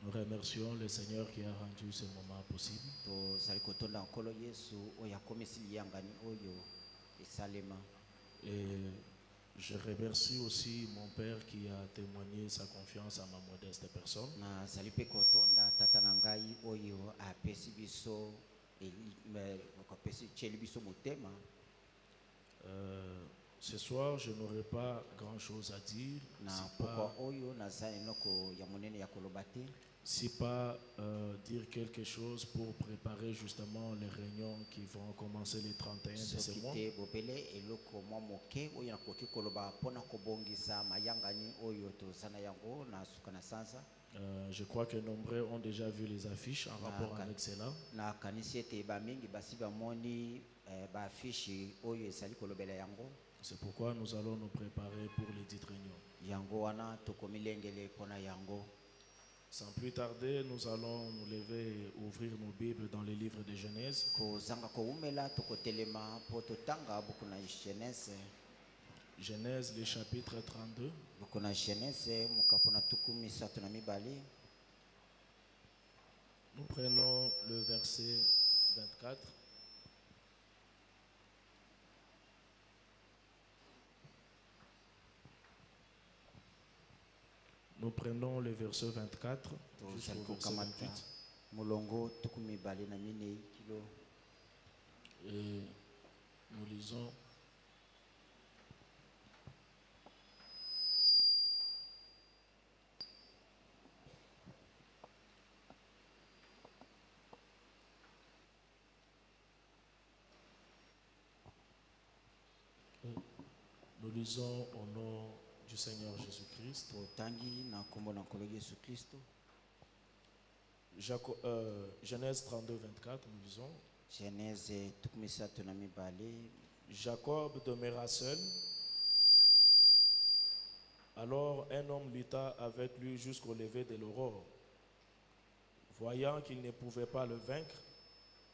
Nous remercions le Seigneur qui a rendu ce moment possible. Et je remercie aussi mon Père qui a témoigné sa confiance à ma modeste personne. Ce soir, je n'aurai pas grand-chose à dire, si pas dire quelque chose pour préparer justement les réunions qui vont commencer le 31 de ce mois. Je crois que nombreux ont déjà vu les affiches en rapport avec cela. C'est pourquoi nous allons nous préparer pour les dites réunions. Sans plus tarder, nous allons nous lever et ouvrir nos Bibles dans les livres de Genèse. Genèse, le chapitre 32. Nous prenons le verset 24. Nous prenons le verset 24 jusqu'au verset 28. Et nous lisons. Nous lisons au nom du Seigneur Jésus-Christ. Genèse 32, 24, nous lisons. Jacob demeura seul. Alors un homme lutta avec lui jusqu'au lever de l'aurore. Voyant qu'il ne pouvait pas le vaincre,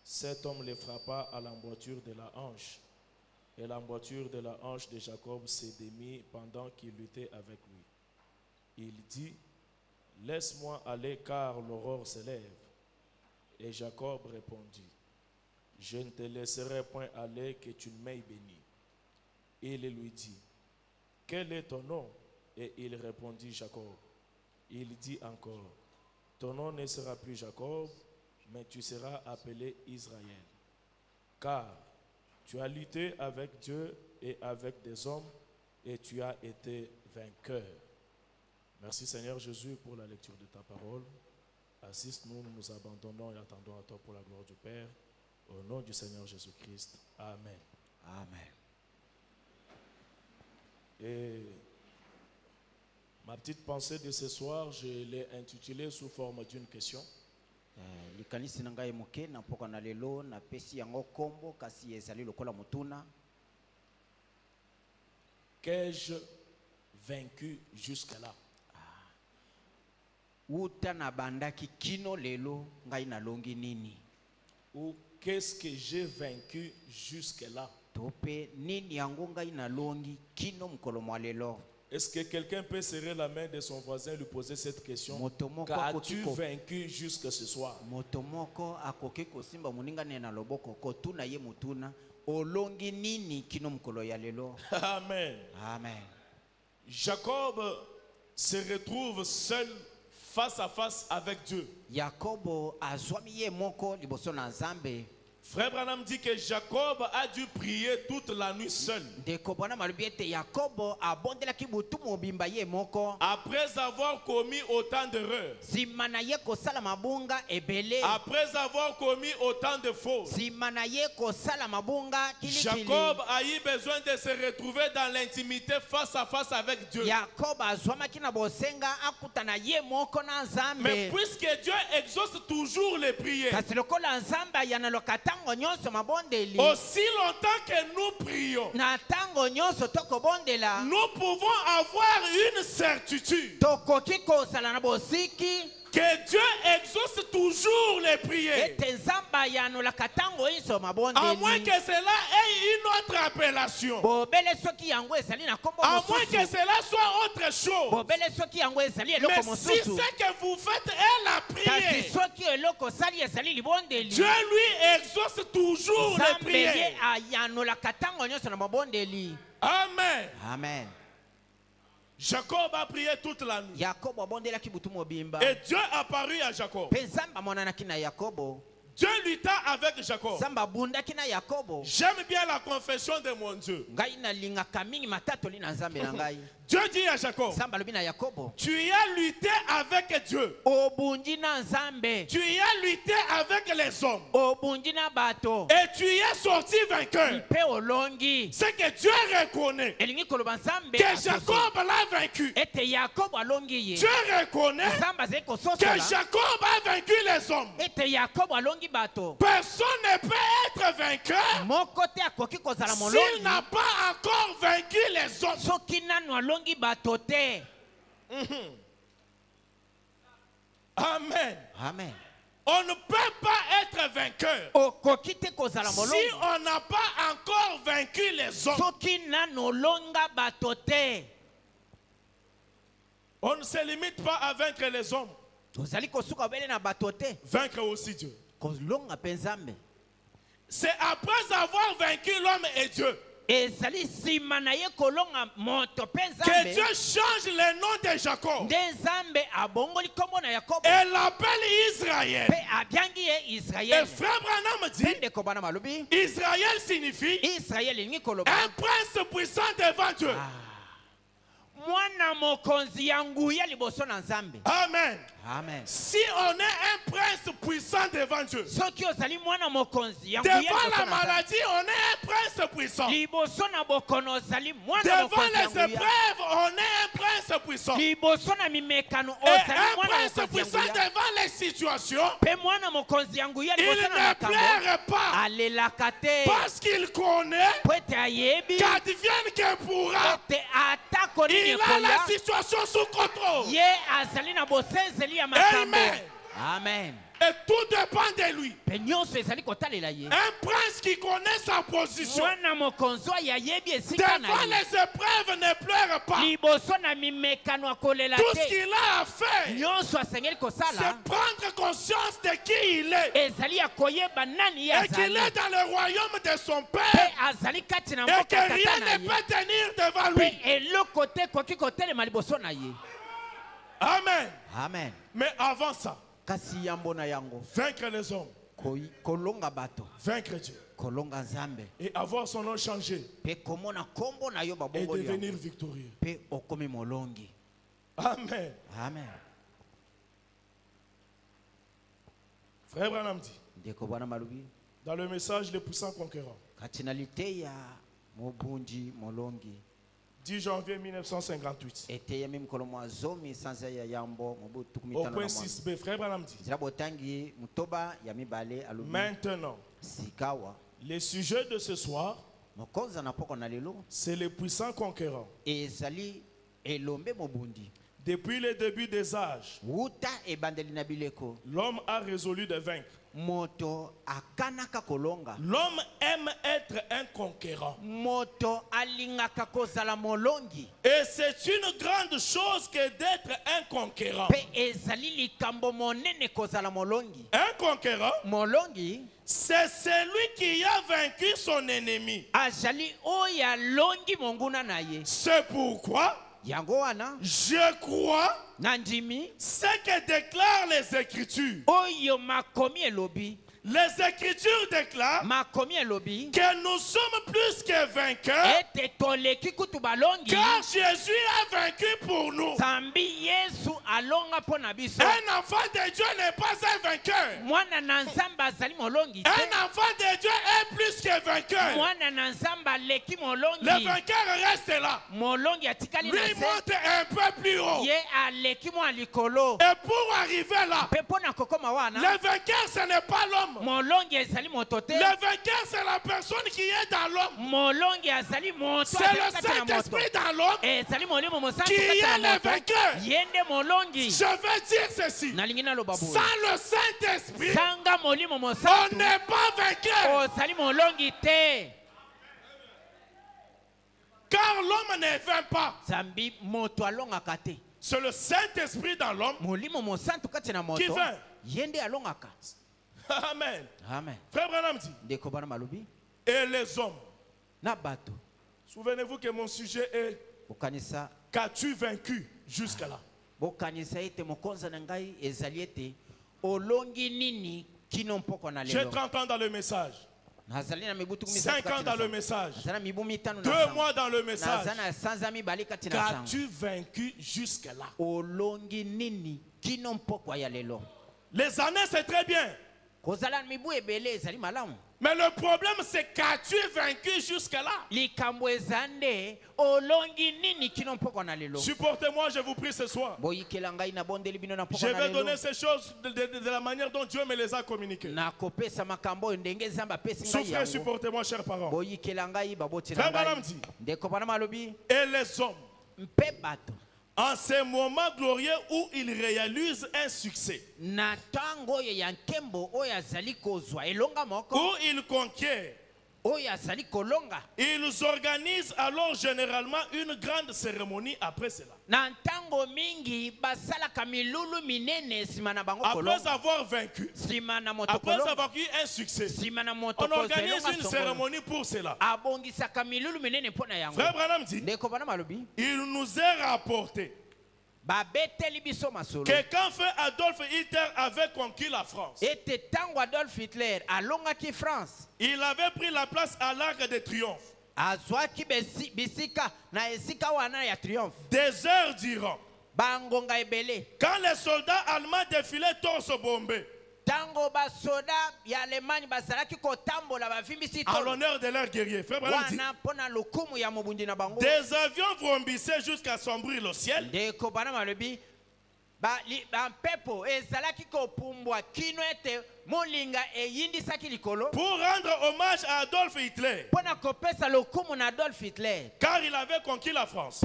cet homme le frappa à l'emboîture de la hanche. Et l'emboîture de la hanche de Jacob se démit pendant qu'il luttait avec lui. Il dit, « Laisse-moi aller car l'aurore se lève. » Et Jacob répondit, « Je ne te laisserai point aller que tu m'aies béni. » Il lui dit, « Quel est ton nom ?» Et il répondit, « Jacob. » Il dit encore, « Ton nom ne sera plus Jacob, mais tu seras appelé Israël. Car tu as lutté avec Dieu et avec des hommes, et tu as été vainqueur. » Merci Seigneur Jésus pour la lecture de ta parole. Assiste-nous, nous nous abandonnons et attendons à toi pour la gloire du Père. Au nom du Seigneur Jésus-Christ. Amen. Amen. Et ma petite pensée de ce soir, je l'ai intitulée sous forme d'une question. Qu'ai-je vaincu jusque-là? Ou qu'est-ce que j'ai vaincu jusque-là? Est-ce que quelqu'un peut serrer la main de son voisin et lui poser cette question? Qu'as-tu vaincu jusque ce soir? Amen. Amen. Jacob se retrouve seul face à face avec Dieu. Frère Branham dit que Jacob a dû prier toute la nuit seul. Après avoir commis autant d'erreurs. Après avoir commis autant de fautes. Jacob a eu besoin de se retrouver dans l'intimité face à face avec Dieu. Mais puisque Dieu exauce toujours les prières, aussi longtemps que nous prions, nous pouvons avoir une certitude Que Dieu exauce toujours les prières. À moins que cela ait une autre appellation. À moins que cela soit autre chose. Mais si ce que vous faites est la prière, Dieu lui exauce toujours les prières. Amen. Amen. Jacob a prié toute la nuit. Et Dieu apparut à Jacob. Dieu lutta avec Jacob. J'aime bien la confession de mon Dieu. Dieu dit à Jacob, tu as lutté avec Dieu. Tu as lutté avec les hommes. Et tu es sorti vainqueur. C'est que Dieu reconnaît que Jacob l'a vaincu. Dieu reconnaît que Jacob a vaincu les hommes. Personne ne peut être vainqueur s'il n'a pas encore vaincu les autres. Amen. Amen. On ne peut pas être vainqueur si on n'a pas encore vaincu les hommes. On ne se limite pas à vaincre les hommes. Vaincre aussi Dieu. C'est après avoir vaincu l'homme et Dieu que Dieu change le nom de Jacob et l'appelle Israël. Et frère Branham dit, Israël signifie un prince puissant devant Dieu. Amen. Amen. Si on est un prince puissant devant Dieu, devant la maladie, on est un prince puissant. Devant les épreuves, on est un prince puissant. Et un prince puissant devant les situations, il ne pleure pas parce qu'il connaît qu'advienne que pourra. Il a la situation sous contrôle. Amen. Amen. Et tout dépend de lui. Un prince qui connaît sa position. Devant les épreuves, ne pleure pas. Tout ce qu'il a à faire, c'est prendre conscience de qui il est. Et qu'il est dans le royaume de son Père. Et que rien ne peut tenir devant lui. Amen. Amen. Mais avant ça, vaincre les hommes, vaincre Dieu et avoir son nom changé et devenir victorieux. Amen. Amen. Frère Branham dit dans le message Les puissants conquérants, 10 janvier 1958, au point 6b, frère Branham dit, maintenant, le sujet de ce soir, c'est les puissants conquérants. Depuis le début des âges, l'homme a résolu de vaincre. L'homme aime être un conquérant. Et c'est une grande chose que d'être un conquérant. Un conquérant, c'est celui qui a vaincu son ennemi. C'est pourquoi je crois ce que déclarent les Écritures. Les Écritures déclarent que nous sommes plus que vainqueurs car Jésus a vaincu pour nous. Un enfant de Dieu n'est pas un vainqueur. Un enfant de Dieu est plus que vainqueur. Le vainqueur reste là. Lui monte un peu plus haut. Et pour arriver là, le vainqueur ce n'est pas l'homme. Le vainqueur c'est la personne qui est dans l'homme. C'est le Saint-Esprit dans l'homme qui est le vainqueur. Je veux dire ceci. Sans le Saint-Esprit, on n'est pas vainqueur. Car l'homme ne vainc pas. C'est le Saint-Esprit dans l'homme qui vainc. Amen. Amen. Frère Branham dit. Et les hommes. Souvenez-vous que mon sujet est qu'as-tu vaincu jusqu'à là? J'ai 30 ans dans le message. 5 ans dans le message. 2 mois dans le message. Qu'as-tu vaincu jusqu'à là? Les années, c'est très bien. Mais le problème, c'est qu'as-tu vaincu jusqu'à là? Supportez-moi, je vous prie ce soir. Je vais donner ces choses de la manière dont Dieu me les a communiquées. Souffrez, supportez-moi, chers parents. Frère Branham dit, et les hommes, en ces moments glorieux où ils réalisent un succès, où ils conquièrent, ils organisent alors généralement une grande cérémonie après cela. Après avoir vaincu, après avoir eu un succès, on organise une cérémonie pour cela. Frère Branham dit, il nous est rapporté que quand feu Adolf Hitler avait conquis la France, il avait pris la place à l'Arc de Triomphe. Des heures durant, quand les soldats allemands défilaient torse bombé, à l'honneur de leurs guerriers, frère Branham dit, des avions vrombissaient jusqu'à sombrir le ciel. Pour rendre hommage à Adolf Hitler, car il avait conquis la France.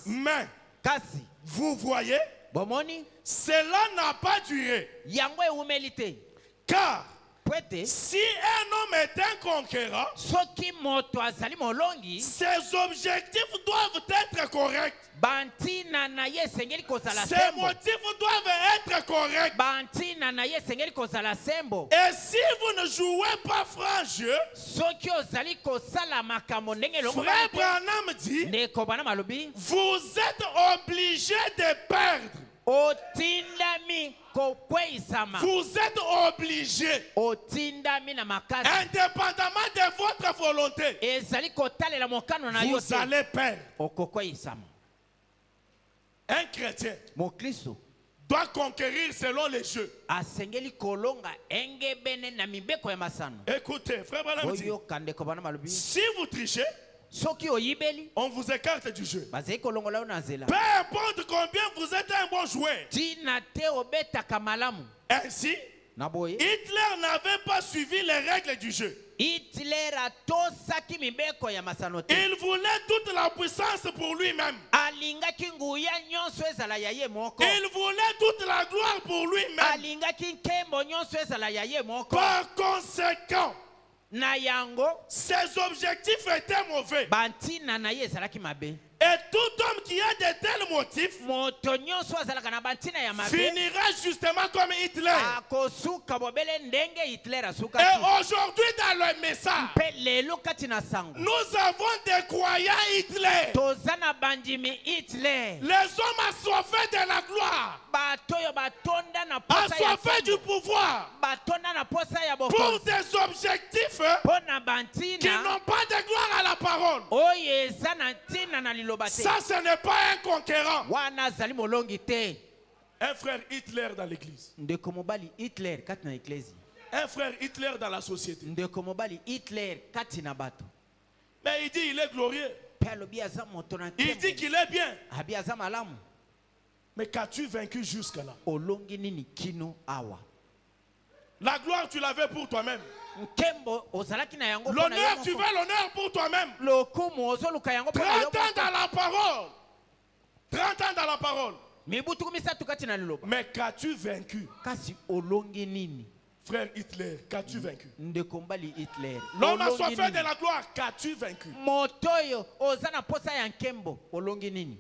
Mais vous voyez, cela n'a pas duré. Car si un homme est un conquérant, ses objectifs doivent être corrects. Ses motifs doivent être corrects. Et si vous ne jouez pas franc jeu, frère Branham dit, vous êtes obligé de perdre. Vous êtes obligé, indépendamment de votre volonté, vous allez perdre. Un chrétien doit conquérir selon les jeux. Écoutez, frère Branham dit, si vous trichez, on vous écarte du jeu. Peu importe combien vous êtes un bon joueur. Ainsi, Hitler n'avait pas suivi les règles du jeu. Il voulait toute la puissance pour lui-même. Il voulait toute la gloire pour lui-même. Par conséquent, ses objectifs étaient mauvais. Et tout homme qui a de tels motifs finira justement comme Hitler. Et aujourd'hui dans le message, nous avons des croyants Hitler. Les hommes assoiffés de la gloire, assoiffés du pouvoir, pour des objectifs qui n'ont pas de gloire à la parole. Ça, ce n'est pas un conquérant. Un frère Hitler dans l'église. Un frère Hitler dans la société. Mais il dit il est glorieux. Il dit qu'il est bien. Mais qu'as-tu vaincu jusque là? La gloire, tu l'avais pour toi-même. L'honneur, tu veux l'honneur pour toi-même. 30 ans dans la parole. 30 ans dans la parole. Mais qu'as-tu vaincu? Kasi olongi nini? Frère Hitler, qu'as-tu vaincu? Ndekombali Hitler. L'homme a soif de la gloire, qu'as-tu vaincu? Motoyo ozana posa ya nkembo olongi nini?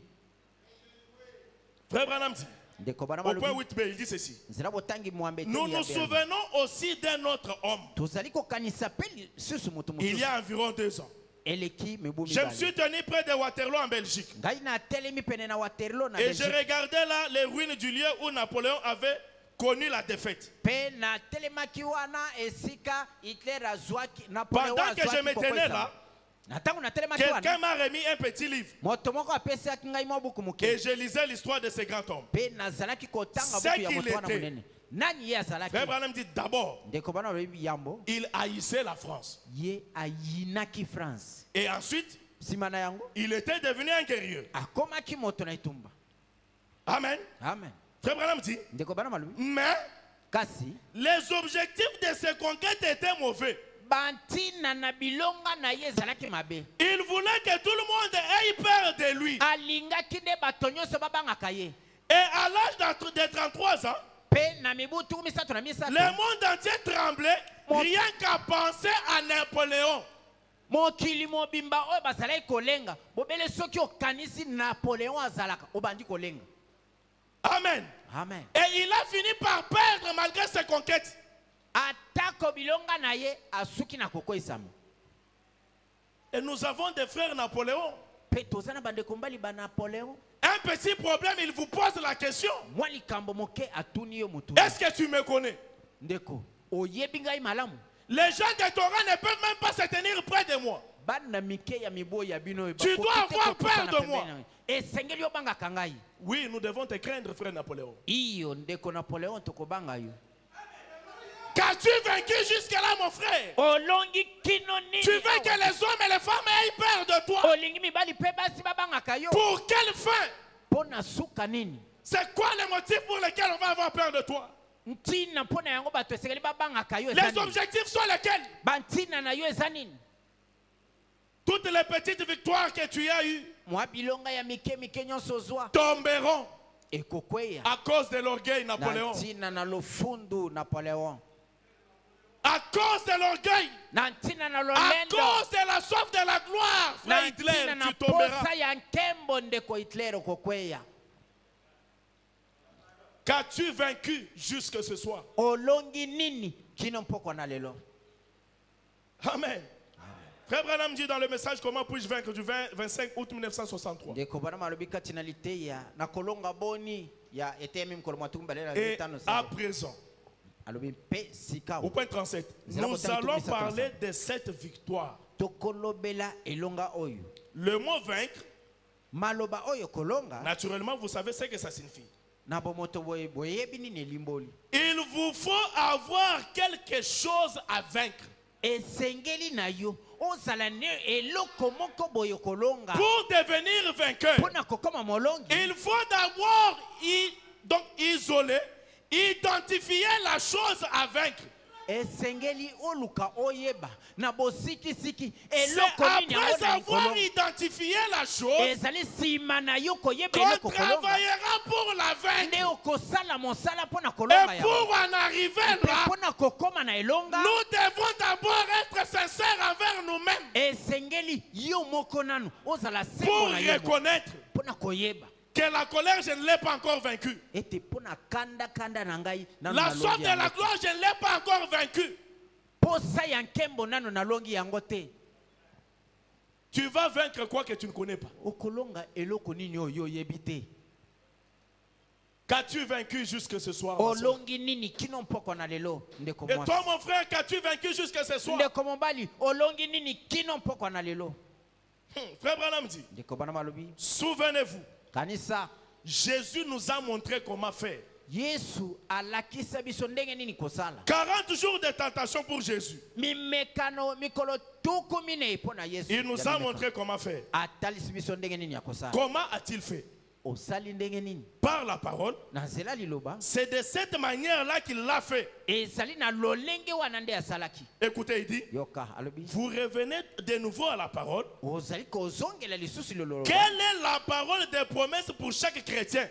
Frère Branham dit, au point 8b, il dit ceci. Nous nous souvenons aussi d'un autre homme. Il y a environ 2 ans. Je me suis tenu près de Waterloo en Belgique. Et je regardais là les ruines du lieu où Napoléon avait connu la défaite. Pendant que je me tenais là, quelqu'un m'a remis un petit livre. Et je lisais l'histoire de ce grand homme. Ce qu'il était. Frère Branham dit d'abord, il haïssait la France. Et ensuite, il était devenu un guerrier. Amen. Frère Branham dit, mais les objectifs de ces conquêtes étaient mauvais. Il voulait que tout le monde ait peur de lui. Et à l'âge de 33 ans, le monde entier tremblait rien qu'à penser à Napoléon. Amen. Et il a fini par perdre malgré ses conquêtes. Et nous avons des frères Napoléon. Un petit problème, il vous pose la question. Est-ce que tu me connais? Les gens de Torah ne peuvent même pas se tenir près de moi. Tu dois avoir peur de moi. Oui, nous devons te craindre, frère Napoléon. Qu'as-tu vaincu jusque-là, mon frère? Tu veux que les hommes et les femmes aient peur de toi? Pour quelle fin? C'est quoi le motif pour lequel on va avoir peur de toi? Les objectifs sont lesquels? Toutes les petites victoires que tu as eues tomberont à cause de l'orgueil Napoléon. À cause de l'orgueil, à cause de la soif de la gloire, frère Hitler, tu tomberas. Qu'as-tu vaincu jusque ce soir? Amen. Frère Branham dit dans le message comment puis-je vaincre du 25 août 1963. Et à présent, au point 37, nous allons parler de cette victoire. Le mot vaincre, naturellement, vous savez ce que ça signifie. Il vous faut avoir quelque chose à vaincre. Pour devenir vainqueur, il faut d'abord identifier la chose à vaincre. C'est après avoir identifié la chose qu'on travaillera pour la vaincre. Et pour en arriver là, nous devons d'abord être sincères envers nous-mêmes pour reconnaître que la colère, je ne l'ai pas encore vaincue. La soif de la gloire, je ne l'ai pas encore vaincue. Tu vas vaincre quoi que tu ne connais pas. Qu'as-tu vaincu jusque ce soir? Et toi, mon frère, qu'as-tu vaincu jusque ce soir? Frère Branham dit, souvenez-vous, Jésus nous a montré comment faire. 40 jours de tentation pour Jésus. Il nous a montré comment faire. Comment a-t-il fait? Par la parole. C'est de cette manière-là qu'il l'a fait. Écoutez, il dit, vous revenez de nouveau à la parole. Quelle est la parole des promesses pour chaque chrétien?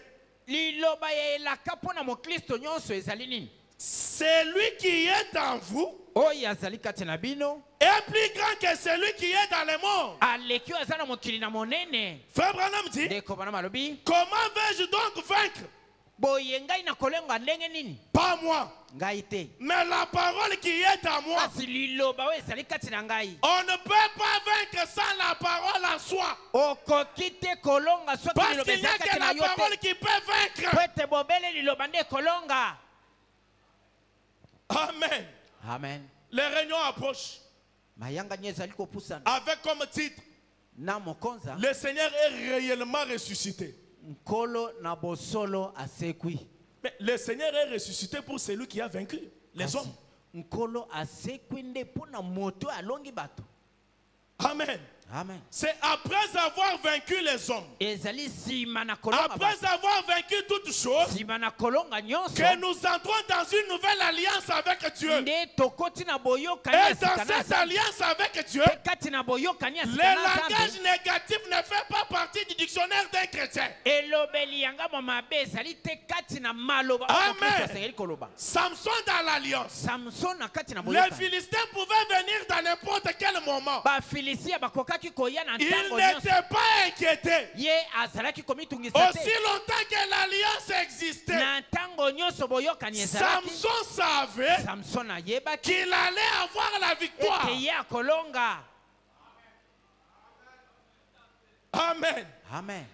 liloba ya elaka mpona mokristo nyonso ezali nini? Celui qui est en vous Oyo azali kati na bino est plus grand que celui qui est dans le monde. aleki oyo aza na mokili na monene. Frère Branham dit, Ndeko Branham alobi, comment vais-je donc vaincre? boye ngai na kolenga ndenge nini? Pas moi, Ngai te. mais la parole qui est en moi. Kasi liloba oyo ezali kati na ngai. On ne peut pas vaincre sans la parole en soi. Okoki te kolonga soki Parce liloba qu'il n'y a ezali que kati na la yo parole te. qui peut vaincre. Po ete bobele liloba nde kolonga. Amen. Amen. Les réunions approchent Mayanga nye ezali kopusana. avec comme titre, Na mokonza le Seigneur est réellement ressuscité. nkolo na bosolo asekwi. Mais le Seigneur est ressuscité pour celui qui a vaincu les hommes. Nkolo asekwi nde mpona moto alongi bato. Amen. Amen. C'est après avoir vaincu les hommes, Ezali sima na kolonga bato. après avoir vaincu toutes choses, Sima na kolonga nyonso. que nous entrons dans une nouvelle alliance avec Dieu. Nde tokoti na boyokani Et ya dans sika na cette Nzambe. alliance avec Dieu, Pe kati na boyokani ya le sika na langage Nzambe. négatif ne fait pas partie du dictionnaire d'un chrétien. Elobeli yanga mabe ezali te kati na maloba. Amen. Asengeli koloba. Samson dans l'alliance. Samson na kati na Les boyokani. Philistins pouvaient venir dans n'importe quel moment. Ba Filisia bakokaki koya na Ils ntango nyonso. n'étaient pas inquiétés. Ye azalaki komitungisa Aussi te. longtemps que l'alliance existait, Na ntango nyonso boyokani ezalaki. Samson savait Samson ayebaki qu'il allait avoir la victoire. ete ye akolonga. Amen. Amen.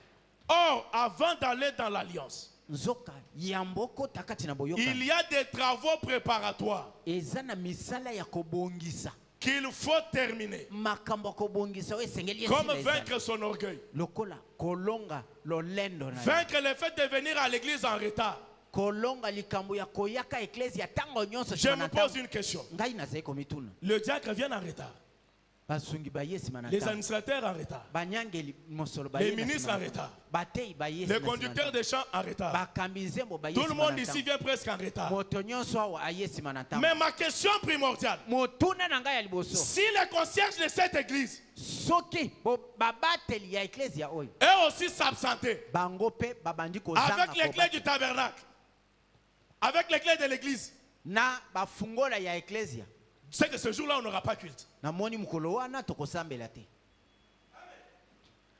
Or, avant d'aller dans l'alliance, Nzoka yamboko takati na il boyokani. y a des travaux préparatoires Eza na misala ya kobongisa. qu'il faut terminer. Makambo kobongisa oyo esengeli Comme esila ezala. vaincre son orgueil. Lokola kolonga lolendo na ye. Vaincre le fait de venir à l'église en retard. Kolonga likambo ya koyaka eklezia tango nyonso Je sima me na pose ntango. une question. Ngai nazali komituna. Le diacre vient en retard. Basungi baye sima na Les ntango. administrateurs en retard. Banyangeli mosolo Les baye na ministres sima en na retard. ntango. Batei baye Les sima na conducteurs ntango. de chants en retard. Bakambi nzembo baye Tout le sima na monde ici ntango. vient presque en retard. Moto nyonso awa aye sima na ntango. Mais ma question primordiale, Motuna na ngai ya liboso. si le concierge de cette église Soki babateli ya eklezia oyo est aussi s'absenter bango pe babandi kozanga avec les clés du tabernacle, avec les clés de l'église, na bafungola ya eklezia, c'est que ce jour-là, on n'aura pas culte. namoni mokolo wana tokosambela te.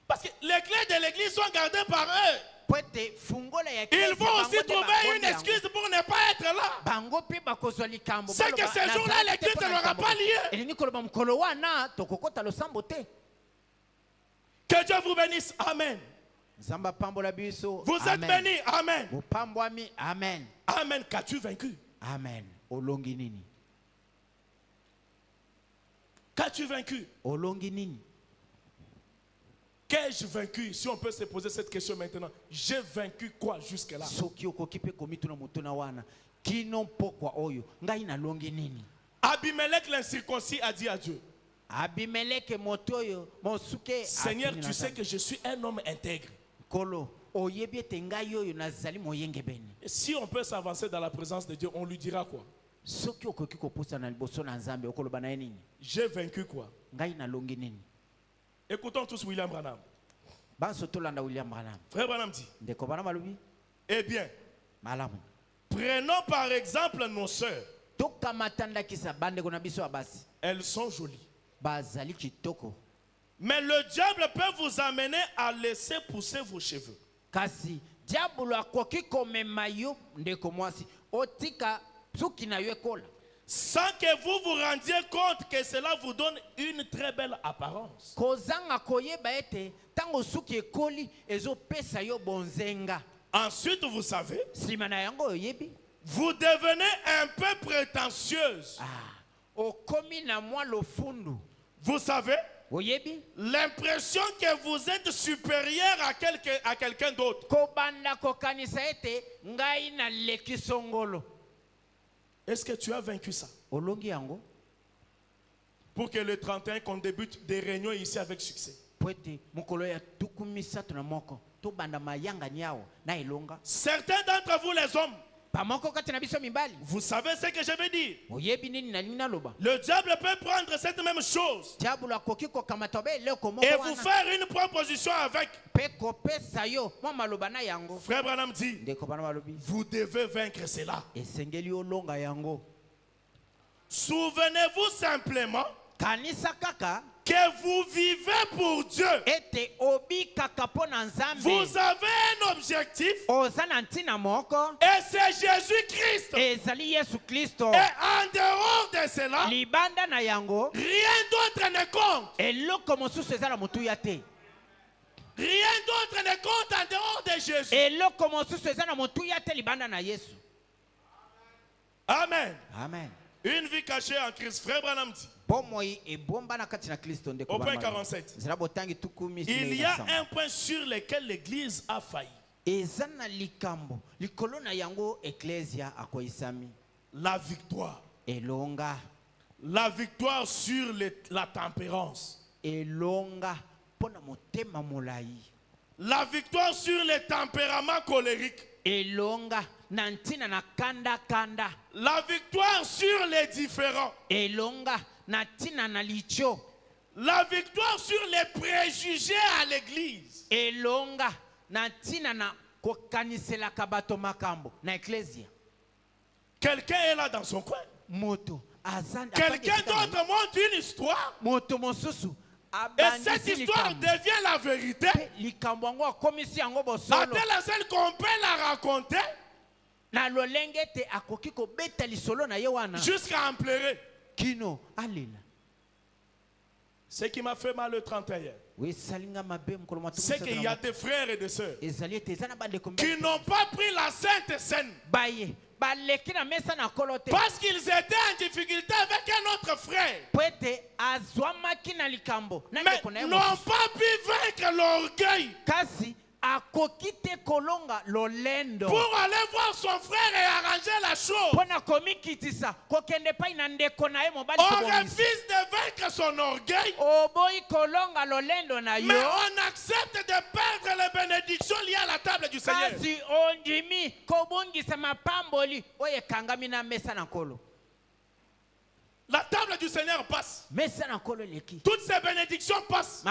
Parce que les clés de l'église sont gardées par eux. Po ete fungola ya Ils eklezia vont aussi trouver une excuse pour ne pas être là. bango pe bakozwa likambo C'est que ce jour-là, l'église ne n'aura pas lieu. elingi koloba mokolo wana tokokota losambo te. Que Dieu vous bénisse. Amen. Nzambe apambola biso. Vous êtes Amen. bénis. Amen. Bopambwami. Amen. Amen. Qu'as-tu vaincu? Amen. Olongi nini? Qu'as-tu vaincu? Olongi nini? Qu'ai-je vaincu? Si on peut se poser cette question maintenant. J'ai vaincu quoi jusque-là? Soki okoki pe komituna mutuna wana. Kino pokwa oyo. Ngai na longi nini? Abimelech l'incirconcis a dit à Dieu, Abimeleke motoyo mosuke. Seigneur, tu sais que je suis un homme intègre. Kolo oyebi ete ngai oyo nazali moyenge beni. Et si on peut s'avancer dans la présence de Dieu, on lui dira quoi? Soki okoki kopusa na liboso na Nzambe okoloba na ye nini? J'ai vaincu quoi? Ngai na longi nini? Écoutons tous William Branham. Banso tolanda William Branham. Frère Branham dit, Ndeko bana malubi? eh bien, Malamu. prenons par exemple nos sœurs. Tokamatanda kisa bandeko na biso abasi. Elles sont jolies. Bazali kitoko. Mais le diable peut vous amener à laisser pousser vos cheveux. Kasi diabolo akoki komema yo ndeko mwasi. Otika suki na yo ekola. Sans que vous vous rendiez compte que cela vous donne une très belle apparence. Kozanga koyeba ete tango suki ekoli ezopesa yo bonzenga. Ensuite, vous savez, Sima na yango oyebi? vous devenez un peu prétentieuse. Okomi na mwa lofundu. Vous savez, Oyebi? l'impression que vous êtes supérieur à quelqu'un d'autre. Kobanda kokanisa ete ngai na leki songolo. Est-ce que tu as vaincu ça? Olongi yango? Pour que le 31, qu'on débute des réunions ici avec succès. Pwete mukolo ya tukumisatu na moko. Tobanda mayanga nyao na ilonga. Certains d'entre vous les hommes, pamoko kati na biso mibali. Vous savez ce que je veux dire? Oyebi nini na nini naloba? Le diable peut prendre cette même chose Diablo akoki kokamata be eloko moko et vous wana. faire une proposition avec. Pe kopesa yo mwa maloba na yango. Frère Branham dit, Ndeko bana balobi. vous devez vaincre cela. Esengeli olonga yango. Souvenez-vous simplement Kanisa kaka que vous vivez pour Dieu. ete obi kaka po na Nzambe. Vous avez un objectif Oza na ntina moko. et c'est Jésus-Christ. Ezali Yesu Kristo. Et en dehors de cela, Libanda na yango. rien d'autre ne compte. Eloko mosusu eza na motuya te. Rien d'autre ne compte en dehors de Jésus. Eloko mosusu eza na motuya te libanda na Yesu. Amen. Amen. Une vie cachée en Christ. Frère Branham dit, Bomoi ebomba na kati na Kristo ndeko au point bana. 47, Zela botangi tukumi. il y a un point sur lequel l'Église a failli. Eza na likambo likolo na yango eklesia akoisami. La victoire. Elonga. La victoire sur la tempérance. Elonga pona motema molai. La victoire sur les tempéraments colériques. Elonga na ntina na kanda kanda. La victoire sur les différends. Elonga na ntina na licho. La victoire sur les préjugés à l'église. Elonga na ntina na kokanisela kabato makambo na eklesia. Quelqu'un est là dans son coin. Moto azanda. Quelqu'un d'autre montre une histoire. Moto mosusu. Et cette histoire devient la vérité. À telle enseigne qu'on peut la raconter jusqu'à en pleurer. Ce qui m'a fait mal le 31, c'est qu'il y a des frères et des sœurs qui n'ont pas pris la Sainte Seine parce qu'ils étaient en difficulté avec un autre frère, mais n'ont pas pu vaincre l'orgueil pour aller voir son frère et arranger la chose. On refuse de vaincre son orgueil, mais on accepte de perdre les bénédictions liées à la table du Seigneur. La table du Seigneur passe. Toutes ces bénédictions passent.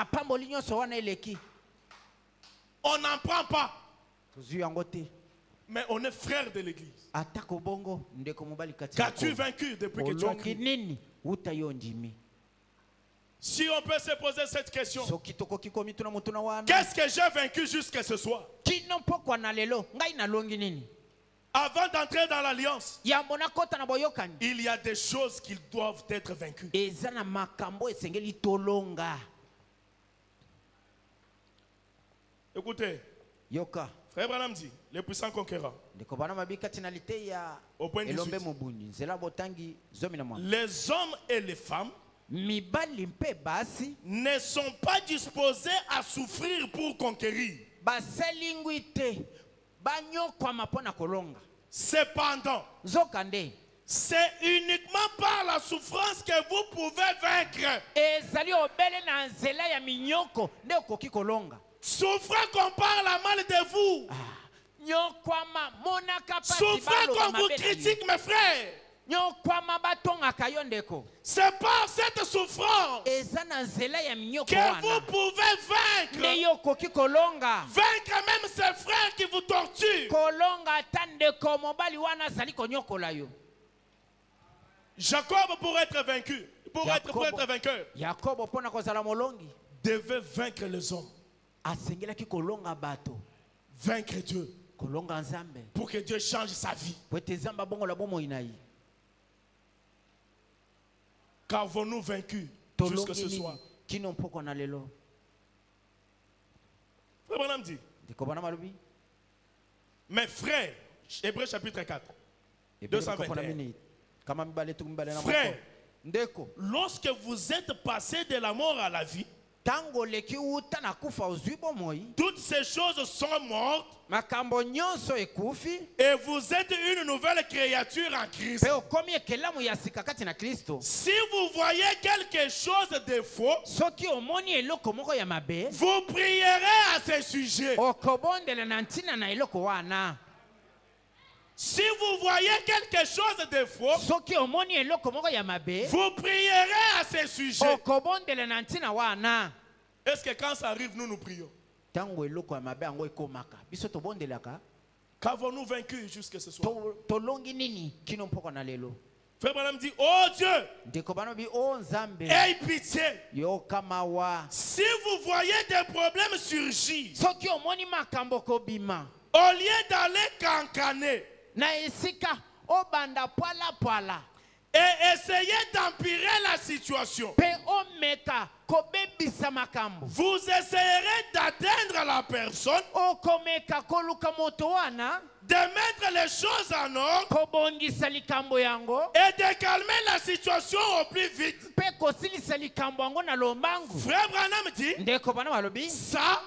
On n'en prend pas. Mais on est frère de l'église. Qu'as-tu vaincu depuis que tu as cru? Si on peut se poser cette question, qu'est-ce que j'ai vaincu jusqu'à ce soir? Avant d'entrer dans l'alliance, il y a des choses qui doivent être vaincues. Écoutez, Frère Branham dit, les puissants conquérants, au point 18, les hommes et les femmes ne sont pas disposés à souffrir pour conquérir. Cependant, c'est uniquement par la souffrance que vous pouvez vaincre. Souffrez qu'on parle mal de vous. Souffrez qu'on vous critique, mes frères. C'est par cette souffrance que vous pouvez vaincre. Vaincre même ces frères qui vous torturent. Jacob, pour être vaincu, pour être vainqueur, devait vaincre les hommes. Vaincre Dieu. Pour que Dieu change sa vie. Qu'avons-nous vaincu jusque ce soir? Frère Branham dit, mes frères, Hébreux chapitre 4, 221. Frère, lorsque vous êtes passé de la mort à la vie, toutes ces choses sont mortes et vous êtes une nouvelle créature en Christ. Si vous voyez quelque chose de faux, vous prierez à ce sujet. Si vous voyez quelque chose de faux, soki omoni eloko moko ya mabe vous prierez à ce sujet. okobondela na ntina wana. Est-ce que quand ça arrive, nous prions? Tango eloko ya mabe yango ekomaka biso tobondelaka. Qu'avons-nous vaincu jusque ce soir? Tolongi nini kino mpoko na lelo. Frère Branham dit, oh Dieu, ndeko banobi o nzambe aie pitié. yo kamawa. Si vous voyez des problèmes surgir, soki omoni makambo kobima au lieu d'aller cancaner na esika obanda pwala et essayer d'empirer la situation, pe omeka kobebisa makambo, vous essayerez d'atteindre la personne, okomeka koluka moto wana de mettre les choses en ordre kobongisa likambo yango et de calmer la situation au plus vite. pe kosilisa likambo yango na lombangu. Frère Branham dit, ndeko bana balobi ça,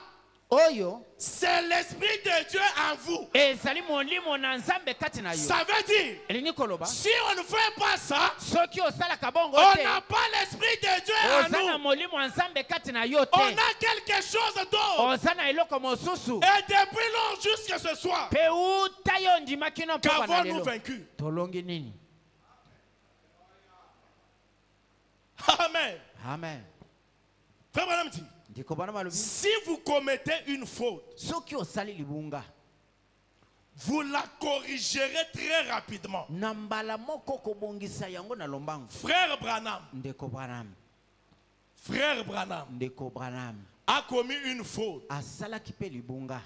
oyo c'est l'Esprit de Dieu en vous. ezali molimo na nzambe kati na yo. Ça veut dire, elingi koloba si on ne fait pas ça, soki osalaka bongo on te n'a pas l'Esprit de Dieu oza na en nous. molimo ya nzambe kati na yo On te, a quelque chose d'autre. oza na eloko mosusu Et depuis lors jusqu'à ce soir, pe uta yo ndimaki no mpo bana qu'avons-nous lelo vaincu? tolongi nini? Amen. Amen. Frère Branham dit, ndeko bana balobi si vous commettez une faute, soki osali libunga vous la corrigerez très rapidement. na mbala moko kobongisa yango na lombangu. Frère Branham, ndeko Branham ndeko Branham a commis une faute asalaki pe libunga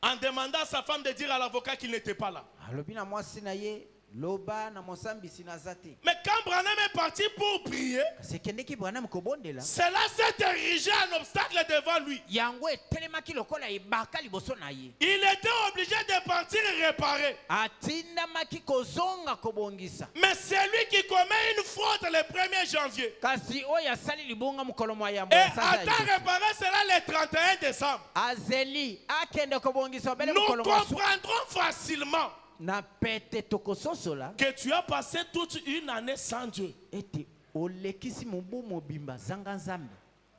en demandant à sa femme de dire à l'avocat qu'il n'était pas là. alobi na mwasi na ye loba na mosambisi naza te. Mais quand Branham est parti pour prier, kasi ekendeki Branham kobondela cela s'est érigé en obstacle devant lui. yango etelemaki lokola ebaka liboso na ye. Il était obligé de partir réparer. atindamaki kozonga kobongisa. Mais c'est lui qui commet une faute le 1er janvier. kasi oyo asali libunga mokolo mwa yambo Et ya sanza ya attend liboso. réparer cela le 31 décembre. azeli akende kobongisa obele Nous mokolo mwa su comprendrons facilement na pete tokososola que tu as passé toute une année sans Dieu. ete olekisi mobu mobimba zanga nzambe.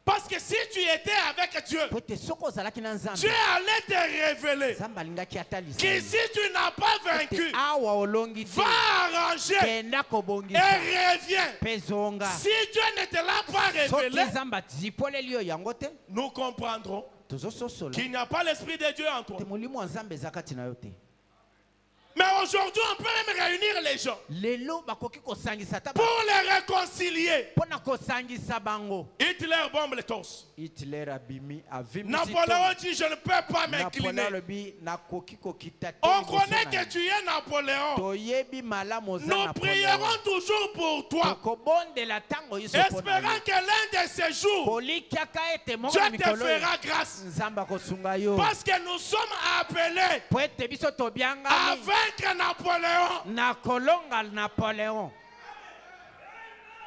Parce que si tu étais avec Dieu, po ete soki ozalaki na nzambe Dieu allait te révéler nzambe alingaki atalisa qu'ici tu n'as pas vaincu. awa olongi te Va arranger kenda et kobongisa reviens. mpe zonga. Si Dieu ne te l'a pas soki révélé, nzambe atizipoleli yo yango te nous comprendrons tozososola qu'il n'y a pas l'Esprit de Dieu en toi. te molimo wa nzambe eza kati na yo te. Mais aujourd'hui, on peut même réunir les gens lelo bakoki kosangisa ta pour les réconcilier. mpo na kosangisa bango. Hitler bombe les torse. hitler abimi Napoléon dit, je ne peux pas m'incliner. alobi nakoki kokita te On liboso connaît na que ye. tu es Napoléon. toyebi malamu oza Nous Napoléon. prierons toujours pour toi, tokobondela ntango yesu mpo na espérant yo. que l'un de ces jours, kolikiaka ete moko Dieu na te mikolo oyo, fera grâce. nzambe akosunga yo Parce que nous sommes appelés po ete biso à tobiangami vaincre Napoléon. na kolonga Napoléon.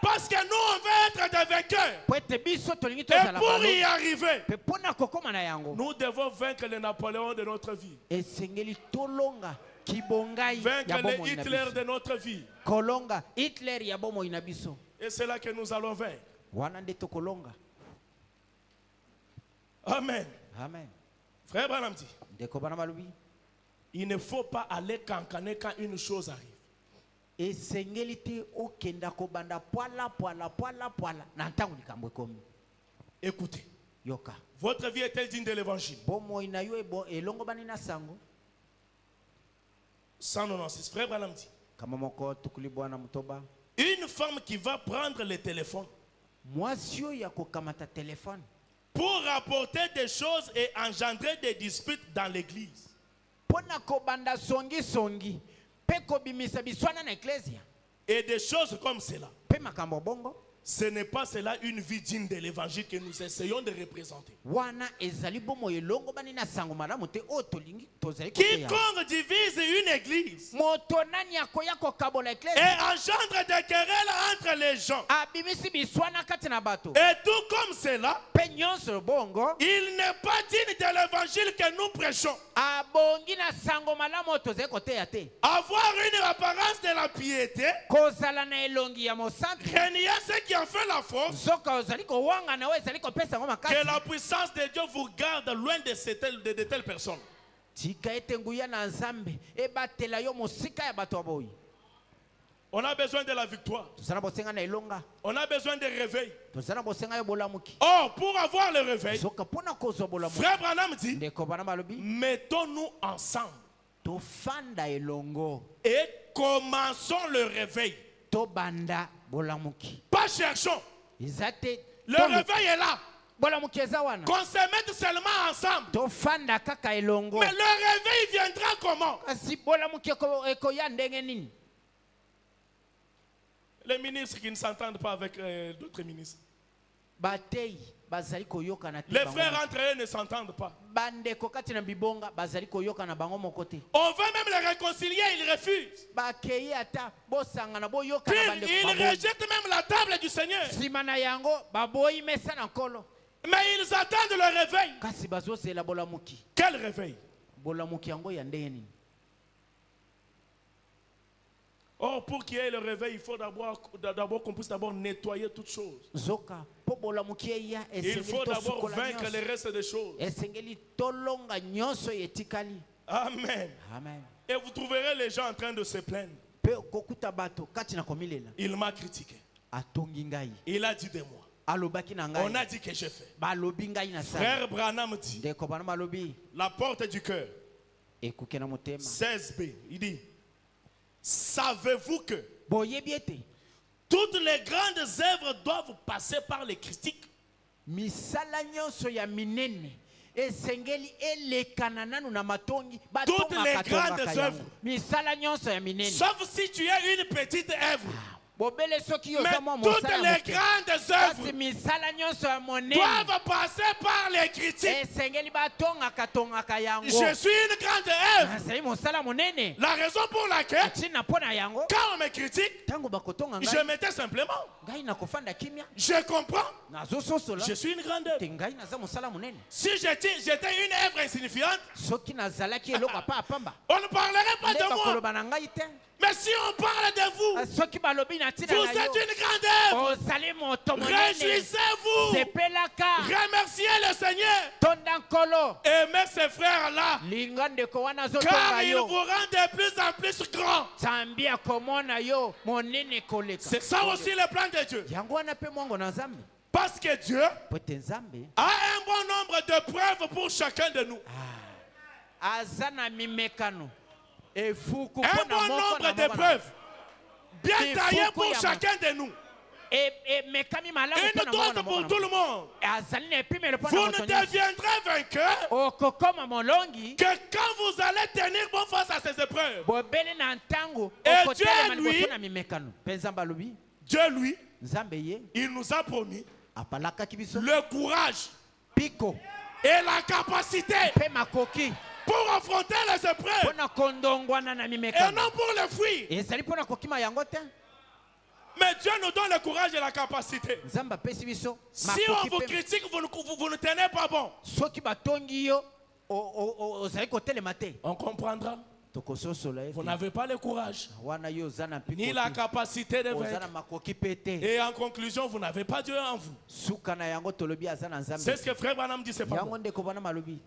Parce que nous, on veut être des vainqueurs. po ete biso tolingi Et tozala pour y balongi arriver, mpe mpo na kokóma na yango nous devons vaincre le Napoléon de notre vie. esengeli tolonga kibongai ya Vaincre le bomoi na Hitler biso. de notre vie. kolonga hitler ya bomoi na biso Et c'est là que nous allons vaincre. wana nde tokolonga. Amen. amen. Frère Branham dit, ndeko bana balobi il ne faut pas aller cancaner quand une chose arrive. esengeli te okenda kobanda pwala na ntango likambo ekomi. Écoutez, yoka votre vie est-elle digne de l'évangile? bomoi na yo elongobani na sango. 196. Frère Branham dit, kama moko tukuli bwana mutoba une femme qui va prendre le téléphone mwasi oyo ya kokamata telefone pour rapporter des choses et engendrer des disputes dans l'église. mpo na kobanda songisongi mpe kobimisa biswana na eklesia Et des choses comme cela. mpe makambo bongo Ce n'est pas cela une vie digne de l'évangile que nous essayons de représenter. wana ezali bomoi elongobani na sango malamu te oyo tolingi tozali koteya. Quiconque divise une église moto nani akoya kokabola et eklesia engendre des querelles entre les gens. abimisi biswana kati na bato Et tout comme cela, mpe nyonso bongo il n'est pas digne de l'évangile que nous prêchons. abongi na sango malamu oyo tozali koteya te. Avoir une apparence de la piété, kozala na elongi ya mosantu renier ce qui en fait la force, zoka ozali kowanga na oyo ezali kopesa yango que makasi. la puissance de Dieu vous garde loin de telles personnes. tika ete nguya na nzambe ebatela yo mosika ya bato aboyi. On a besoin de la victoire. Tozana bosenga na elonga. On a besoin de réveil. Tozana bosenga yo bolamuki. Or, pour avoir le réveil, Soka pona kozo bolamuki. Frère Branham dit, Ndeko bana balobi. mettons-nous ensemble To fanda elongo. et commençons le réveil. To banda bolamuki. Pas cherchons. Izate. Le réveil est là. Bolamuki ezawana. Qu'on se mette seulement ensemble. To fanda kaka elongo. Mais le réveil viendra comment? Kasi bolamuki eko ya ndenge nini? Les ministres qui ne s'entendent pas avec d'autres ministres. Batei bazali koyoka na Les frères entre eux ne s'entendent pas. Bande kokati na bibonga bazali koyoka na bango mokote. On veut même les réconcilier, ils refusent. Bakei ata bosanga na boyoka Puis na bande ils rejettent même la table du Seigneur. Simana yango baboyi mesa na nkolo. Mais ils attendent le réveil. Kasi bazozela bolamuki. Quel réveil? Bolamuki yango ya ndenge nini? Or, pour qu'il y ait le réveil, il faut d'abord qu'on puisse d'abord nettoyer toutes choses. Zoka po bolamuki ya Il faut d'abord vaincre les restes des choses. Esengeli tolonga nyonso yetikali. Amen. Amen. Et vous trouverez les gens en train de se plaindre. Pe kokuta bato kati na komilela. Il m'a critiqué. Atongi ngai. Il a dit de moi. Alobaki na ngai. On a dit que j'ai fait. Balobi ngai na sa. Frère Branham dit, Ndeko bana balobi. la porte du cœur, Ekuke na motema. 16b, il dit, savez-vous que Boyebi ete. toutes les grandes œuvres doivent passer par les critiques? Misala nyonso ya minene esengeli elekana nanu na matongi Toutes les grandes œuvres. misala nyonso ya minene Sauf si tu es une petite œuvre. bobele soki yo Mais za mwa toutes mosala les moke. grandes Kasi œuvres misala nyonso ya monene doivent passer par les critiques. esengeli batongaka yango. Je suis une grande œuvre. Nazali mosala monene La raison pour laquelle, ntina mpo na yango quand on me critique, ntango bakotonga je ngai mettais simplement. ngai nakofanda kimia Je comprends. nazososola Je suis une grande œuvre. te ngai naza mosala monene. Si j'étais une œuvre insignifiante, Soki nazalaki eloko apa apamba on ne parlerait pas nde de moi. bakoloba na ngai te. Mais si on parle de vous, Soki balobi na ntina vous na êtes yo une grande œuvre. ozali moto monene Réjouissez-vous. sepelaka Remerciez le Seigneur. tonda nkolo Aimez ces frères-là. linga ndeko wana Car azotonga ils yo vous rendent de plus en plus grands. nzambe akomona yo monene koleka. C'est ça aussi le plan de Dieu. yango wana mpe mwango na nzambe Parce que Dieu po ete nzambe a un bon nombre de preuves pour chacun de nous. aza na mimekano efuku Un mpo na bon moko nombre na de moko na preuves. Bien Il taillées faut pour qu'il y a- chacun de nous. emekami malamu mpo Une na moko dose na pour moko tout na le monde. azali na epimelo mpo Vous na ne moto nyonso deviendrez vainqueur okokoma molongi que quand vous allez tenir bon face à ces épreuves. bobele na ntango Et okotelema Dieu, lui, liboso na mimekano mpe nzambe alobi Dieu, lui, nzambe ye il nous a promis apalakaki biso le courage piko et la capacité mpe makoki pour affronter les mpo épreuves na kondongwana na et mimekano non pour les fuir. ezali mpo na kokima yango te. Mais Dieu nous donne le courage et la capacité. nzambe apesi biso Si on makoki vous mpe critique, vous ne tenez pas bon. soki batongi yo ozali kotelema te On comprendra. tokososola ye Vous te. n'avez pas le courage wana yo oza na ni la mpiko capacité de oza na vaincre. makoki mpe te Et en conclusion, vous n'avez pas Dieu en vous. suka na yango tolobi aza na nzambe C'est ce que Frère Branham dit, c'est pas yango bon. ndeko bana malobi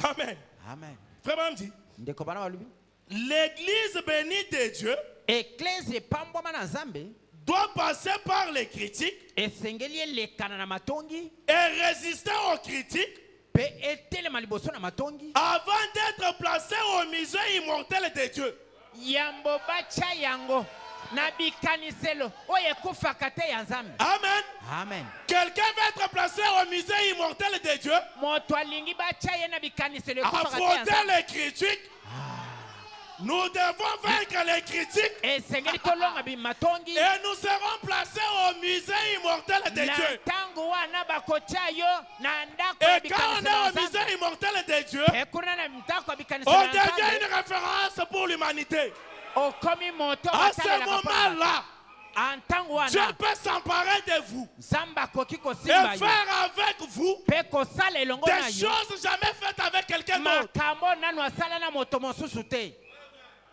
Amen. amen Frère Branham dit, ndeko bana malobi l'église bénie de Dieu eklese epambwama na nzambe doit passer par les critiques esengeli elekana na matongi et résister aux critiques mpe etelema liboso na matongi avant d'être placé au musée immortel de Dieu. yambo batya yango na bikaniselo oyo ekufaka te ya nzambe. Amen. Amen. Quelqu'un va être placé au musée immortel de Dieu, moto alingi batya ye na bikaniselo ekufaka te ya affronter nzambe. les critiques. Nous devons vaincre les critiques esengeli tolonga bimatongi et nous serons placés au musée immortel de na Dieu. ntango wana bakotya yo na ndako ya Et quand on bikaniselo est ya au musée nzambe immortel de Dieu, ekuna na ndako ya on bikaniselo ya devient nzambe une référence pour l'humanité. okomi moto À ce batalelaka mpo na bato. moment-là, ntango Dieu wana peut s'emparer de vous nzambe akoki et kosimba yo faire avec vous mpe kosala elongo na des yo choses jamais faites avec quelqu'un d'autre. makambo nanu asala na moto mosusu te.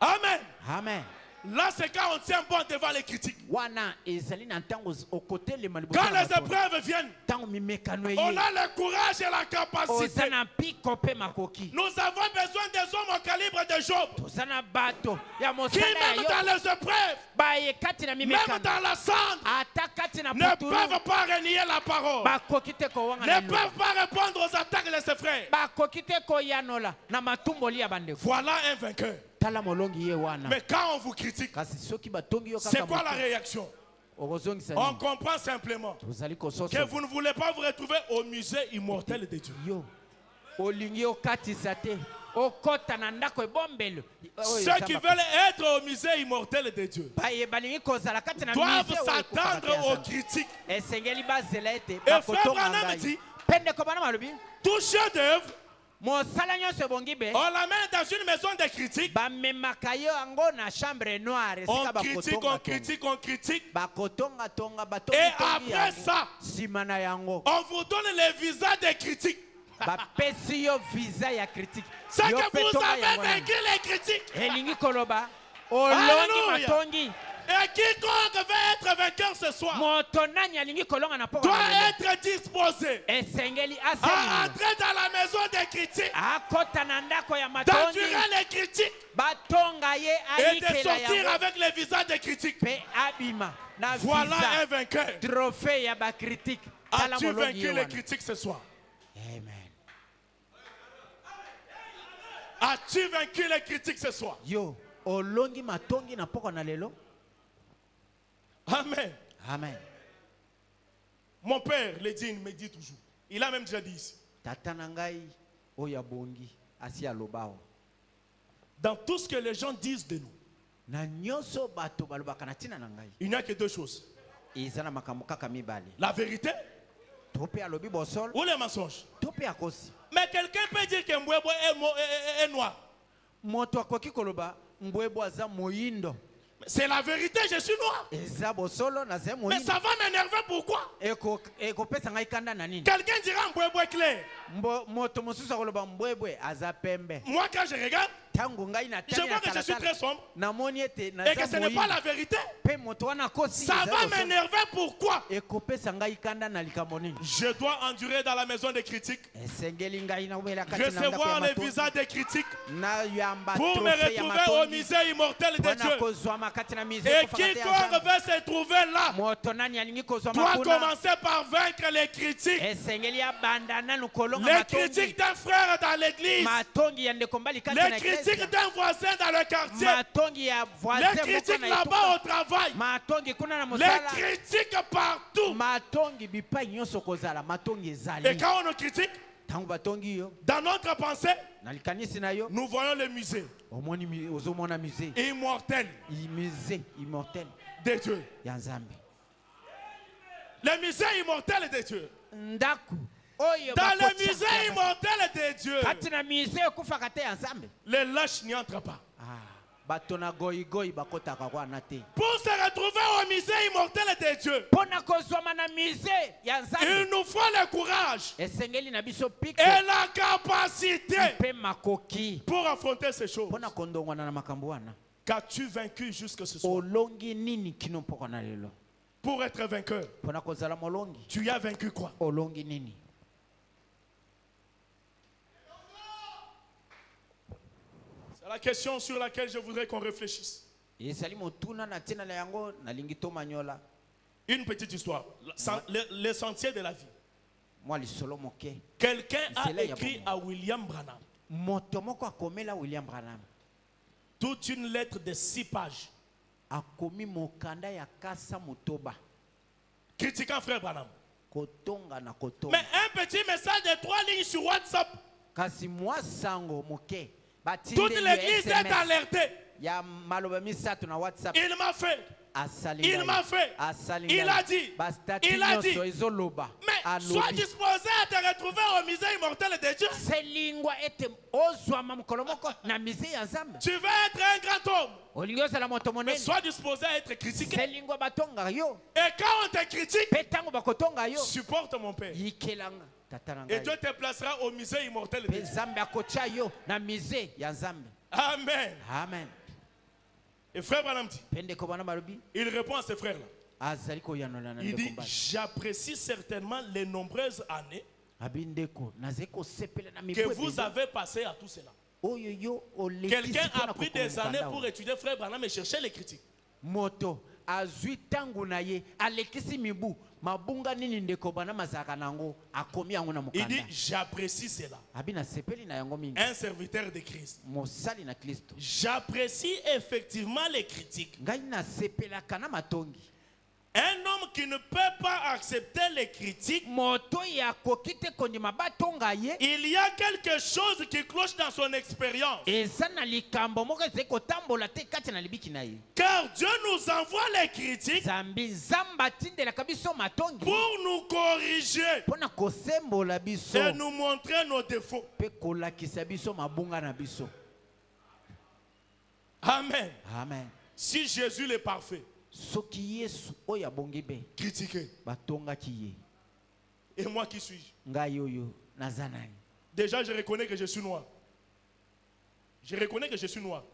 Amen. amen. Là, c'est quand on tient bon devant les critiques. wana ezali na ntango okote le malibu Quand les épreuves viennent, tango mimekano on ye a le courage et la capacité. ozana piko pe makoki Nous avons besoin des hommes au calibre de Job tozana bato ya qui, mosala ya même yo dans les épreuves, baye kati na même mimekano dans la cendre, ata kati na ne putulu peuvent pas renier la parole. bakoki te kowanga Ne na peuvent liloba pas répondre aux attaques de ses frères. bakoki te koyanola na matumboli ya bandeko Voilà un vainqueur. tala molongi ye wana Mais quand on vous critique, kasi soki batongi yo c'est kaka quoi la moto réaction? okozongisa On nini comprend simplement tozali que kososa vous ne voulez pas vous retrouver au musée immortel de Dieu. yo olingi okatisa te okota na ndako ebombelo Ceux qui veulent être au musée immortel de Dieu baye balingi kozala kati na doivent mise oyo s'attendre ekufaka te aux ya critiques. esengeli bazela ete frère bakotonga Branham ngai dit, pendeko bana malobi Tout chef-d'œuvre, mosala nyonso ebongi be on l'amène dans une maison de critiques. bamemaka yo yango na chambre noire On esika critique, on critique, on critique. bakotongatonga Et après ça, nsima na yango on vous donne les visas des critiques. bapesi yo visa ya critique C'est Yo que mpe vous tonga avez yango nani. vaincu les critiques. elingi koloba olongi Alléluia. matongi Et quiconque veut être vainqueur ce soir moto nani alingi kolonga na poko doit na lelo. être disposé esengeli à aselilo entrer dans la maison des critiques, akota na ndako ya matongi d'endurer les critiques batonga ye et de ayikela sortir yango avec les visas des critiques. mpe abima na Voilà un visa vainqueur. trophée ya bakritique tala As-tu molongi vaincu ye les wana critiques ce soir? amen As-tu vaincu les critiques ce soir? yo olongi matongi na poko na lelo Amen. amen Mon père, Lédine, me dit toujours. Il a même déjà dit ici. tata na ngai oyo abongi asi alobao Dans tout ce que les gens disent de nous, na nyonso bato balobaka na ntina na ngai il n'y a que deux choses. eza na makambo kaka mibale La vérité to mpe alobi bosolo ou les mensonges. to mpe akosi Mais quelqu'un peut dire que Mbwebo est noir. moto akoki koloba mbwebo aza moyindo C'est la vérité, je suis noir. eza bosolo naza Mais moyindo ça va m'énerver, pourquoi? ekopesa ngai kanda na nini Quelqu'un dira Mbwebo est clair. moto mosusu akoloba mbwebwe aza pembe Moi, quand je regarde, ntango ngai je vois que je suis très sombre namoni ete et que naza ce n'est pas la moyindo vérité. mpe moto wana akosi Ça eza va bosolo. m'énerver, pourquoi? ekopesa ngai kanda na likambo nini Je dois endurer dans la maison des critiques, esengeli ngai nawela kati na ndako ya recevoir les matongi visas des critiques nayamba pour me trophée ya retrouver au matongi musée immortel de mpona Dieu. kozwama kati na mise Et ekofaka te ya quiconque Nzambe. veut se trouver là moto nani alingi kozwama doit kuna commencer par vaincre les critiques. esengeli abanda nanu kolonga Les matongi critiques d'un frère dans l'église. matongi ya ndeko mbali kati na Les critiques eklezia d'un voisin dans le quartier. matongi ya Les voisin moko critiques na là-bas etuka au travail. matongi kuna na Les mosala critiques partout. matongi bipai nyonso kozala matongi Et ezali quand on nous critique, ntango batongi yo dans notre pensée, na likanisi na yo nous voyons le musée omoni ozomona musée immortel musée immortel de Dieu. ya nzambe Le musée immortel de Dieu. ndako oyo Dans le bakotia musée kaka. immortel de Dieu, kati na musée ekufaka te ya nzambe les lâches n'y entrent pas. bato na goyigoyi bakotaka kwana te Pour se retrouver au musée immortel de Dieu, mpo na kozwama na musée ya il nzambe nous faut le courage esengeli na biso piko et la capacité mpe makoki pour affronter ces choses. mpo na kondongwana na makambo wana Qu'as-tu vaincu jusque ce soir? olongi nini kino mpoko na lelo Pour être vainqueur, mpo na kozala molongi tu as vaincu quoi? olongi nini C'est la question sur laquelle je voudrais qu'on réfléchisse. ezali motuna na ntina na yango nalingi tomanyola Une petite histoire. Les sentiers de la vie. mwa lisolo moke Quelqu'un a C'est là, écrit Yabongo. à William Branham moto moko akomela william branham toute une lettre de 6 pages akomi mokanda ya kasa motoba critiquant frère Branham. kotonga na kotonga Mais un petit message de 3 lignes sur WhatsApp, kasi mwa sango moke toute batindeli l'église est SMS alertée. ya maloba misato na whatsapp Il m'a fait, asali il ngai. m'a fait, asali il ngai. a dit, bastati il a nyonso dit. ezoloba mais sois alobi disposé à te retrouver au musée immortel de Dieu. selingwa ete ozwama mokolo moko na mise ya nzambe Tu veux être un grand homme, olingi ozala moto mais monene sois disposé à être critiqué. selingwa batonga yo Et quand on te critique, mpe ntango bakotonga yo supporte mon père. yikelanga tata na Et ngai Dieu te placera au musée immortel de mpe Dieu. nzambe akotia yo na mise ya nzambe Amen. amen Et frère Branham dit, Pendeko bana balobi. il répond à ses frères-là. Azali koyanola na Il dit, ndeko mbala. j'apprécie certainement les nombreuses années Abi ndeko nazeko sepela na que mibwe. vous avez passées à tout cela. Oyo yo olekisi Quelqu'un mpona a pris kokoma des années mokanda pour oyo. étudier frère Branham et chercher les critiques. Moto azwi tangu na ye alekisi mibu mabunga nini ndeko bana mazaka nango akomi yango na Il dit, mokanda. j'apprécie cela. Abi na sepeli na yango mingi. Un serviteur de Christ. Mosali na Kristo. J'apprécie effectivement les critiques. Ngai na sepelaka na matongi. Un homme qui ne peut pas accepter les critiques, Moto ya kokite kondima batonga ye. il y a quelque chose qui cloche dans son expérience. Eza na likambo moko ezali kotambola te kati na libiki na ye. Car Dieu nous envoie les critiques Zambi nzamba atindelaka biso matongi pour nous corriger mpona kosembola biso et nous montrer nos défauts. mpe kolakisa biso mabunga na biso. Amen. Amen. Si Jésus est parfait, Soki Yesu oyo abongi be critiqué. batongaki ye. Et moi qui suis-je? Ngai oyo naza nani? Déjà, je reconnais que je suis noir. Je reconnais que je suis noir.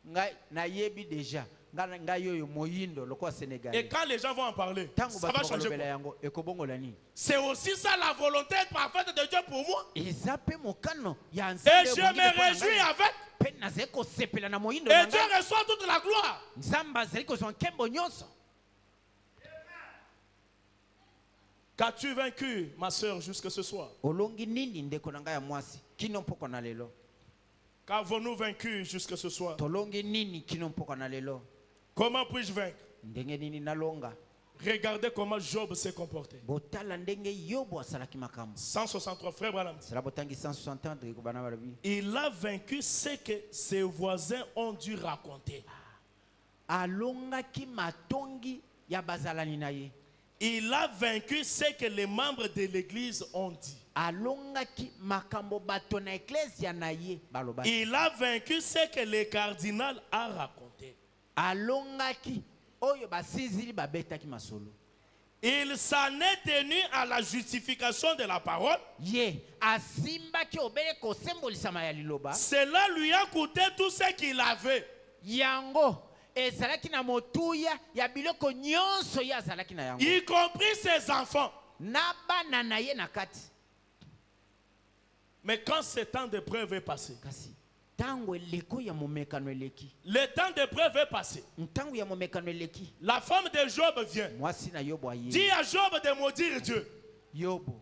Ngai nayebi deja ngai oyo moyindo lokola Sénégal. Et quand les gens vont en parler, Tango ça va bato changer bakolobela quoi? yango ekobongola nini? C'est aussi ça la volonté parfaite de Dieu pour moi. Eza pe mokano ya Et nzambe je ebongi me mpo na réjouis ngai. avec. Pe nazali kosepela na moyindo Et na Dieu ngai. reçoit toute la gloire. Nzambe azali kozwa nkembo nyonso. Qu'as-tu vaincu, ma soeur, jusque ce soir? Olongi nini ndeko na ngai ya mwasi kino mpoko na lelo? Qu'avons-nous vaincu jusque ce soir? Tolongi nini kino mpoko na lelo? Comment puis-je vaincre? Ndenge nini nalonga? Regardez comment Job s'est comporté. Botala ndenge Yobo asalaki makambo. 163 frères Branham. Sala botangi 160 ans de bana balobi. Il a vaincu ce que ses voisins ont dû raconter. Alongaki matongi ya bazalani na ye. Il a vaincu ce que les membres de l'église ont dit. Alongaki makambo bato na ecclesia na ye balobaki. Il a vaincu ce que le cardinal a raconté. Alongaki oyo basizili babetaki masolo. Il s'en est tenu à la justification de la parole. Ye asimbaki obele kosembolisama ya liloba. Cela lui a coûté tout ce qu'il avait. Yango ezalaki na motuya ya biloko nyonso ya azalaki na yango. Y compris ses enfants. Na bana na ye na kati. Mais quand ce temps d'épreuve est passé, Kasi tango eleko ya momekano eleki. le temps d'épreuve est passé. Ntango ya momekano eleki. La femme de Job vient. Mwasi na Yobo aye. Dit à Job de maudire Dieu Yobo.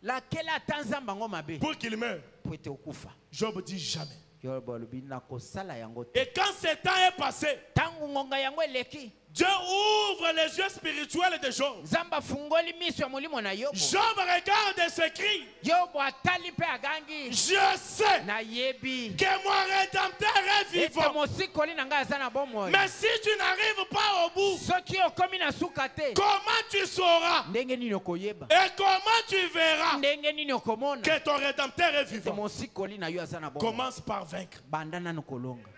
Lakela atanzamba ngo mabe. pour qu'il meure. Po ete okufa. Job dit jamais. Yobo alobi na kosala yango te. Et quand ce temps est passé, Tango ngonga yango eleki. Dieu ouvre les yeux spirituels de Job. Nzamba fungoli miso ya molimo na Yobo. Job regarde et s'écrie, Yobo atali pe agangi. je sais Na yebi. que mon rédempteur est Ete vivant. mosikoli na ngai aza na bomoi. Mais si tu n'arrives pas au bout, Soki okomi na suka te. comment tu sauras Ndenge nini okoyeba? et comment tu verras Ndenge nini okomona? que ton rédempteur est Ete vivant? mosikoli na yo aza na bomoi. Commence par vaincre. Banda nanu kolonga.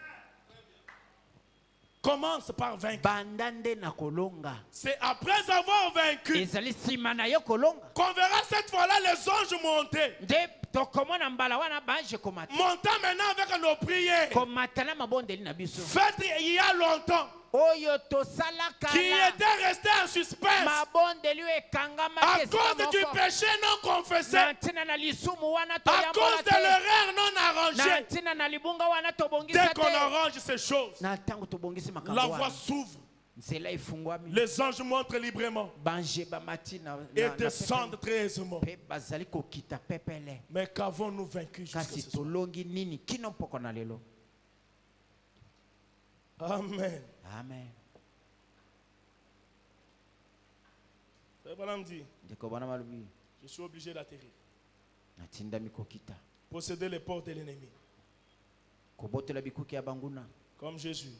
Commence par vaincre. Banda nde na kolonga. C'est après avoir vaincu Ezali sima na yo kolonga. qu'on verra cette fois-là les anges monter. Nde tokomona mbala wana banje komata. Montant maintenant avec nos prières. Komata na mabondeli na biso. Faites il y a longtemps. Oyo tosala Qui kala. était resté en suspense Mabondeli ekangama à kesa cause du moko. péché non confessé, Na ntina na lisumu wana à toyambola cause de te. l'erreur non Na arrangée. ntina na libunga wana Dès tobongisa qu'on te. arrange ces choses, Na ntango tobongisi la makambo voie wana. s'ouvre. Nzela efungwami. Les anges montrent librement Banje bamati na et na descendent très aisément. pe bazali kokita pepele. Mais qu'avons-nous vaincu jusqu'à Kasi ce soir? tolongi nini kino mpoko na lelo. Amen. Amen. Frère Branham dit, Ndeko bana malobi je suis obligé d'atterrir. natinda mikokita. Posséder les portes de l'ennemi. Kobotela bikuki ya banguna. Comme Jésus.